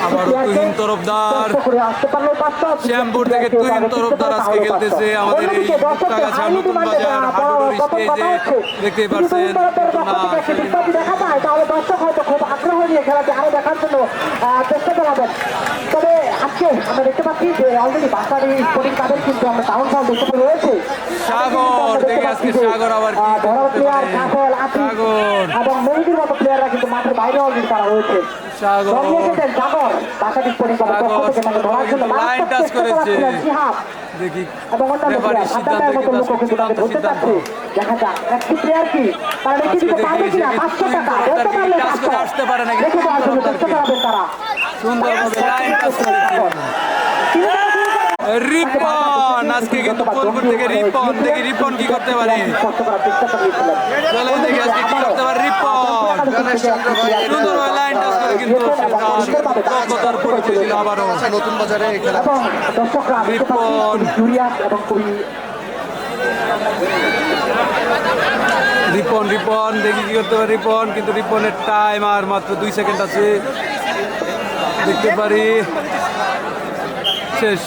আবারও তুহিন তরফদার শ্যামপুর থেকে তুহিন তরফদার আজকে খেলতেছে আমাদের এই মুক্তাগাছা নতুন বাজার হাডুডুর স্টেজে দেখতে পাচ্ছেন। দেখা যায় তাহলে দর্শক হয়তো খুব আগ্রহ নিয়ে খেলাতে আরো দেখার জন্য চেষ্টা চালাবেন। তবে আজকে আমরা দেখতে পাচ্ছি যে অলরেডি বাসারি স্পোর্টিং ক্লাবের কিন্তু আমরা টাউন হল দেখতে পেয়ে রয়েছে। সাগর দেখে আজকে সাগর আবার কি প্লেয়ার কাফল সাগর এবং মেহেদির মতো প্লেয়াররা কিন্তু মাঠের বাইরে অলরেডি তারা রয়েছে। সাগর সাগর বাসারি স্পোর্টিং ক্লাবের পক্ষ থেকে তাকে ধরার জন্য লাইন টাচ করেছে। দেখি এবং অন্যান্য প্লেয়ার সাদ্দামের মতো লোকও কিন্তু তাকে ধরতে চাচ্ছে। দেখা যাক একটি প্লেয়ার কি তারা রেখে দিতে পারবে কিনা 500 টাকা বলতে পারলে আসতে পারে নাকি রেখে দেওয়ার জন্য চেষ্টা চালাবে তারা। সুন্দরভাবে লাইন টাচ করেছে রিপন। আজকে কিন্তু কোলপুর থেকে রিপন, দেখি রিপন কি করতে পারে। চলেন দেখি আজকে কি করতে পারে রিপন। সুন্দরভাবে লাইন টাচ করে কিন্তু দক্ষতার পরিচয় দিল আবারও নতুন বাজারে খেলা। রিপন। রিপন রিপন দেখি কি করতে পারে রিপন, কিন্তু রিপনের টাইম আর মাত্র 2 সেকেন্ড আছে। দেখতে পারি শেষ।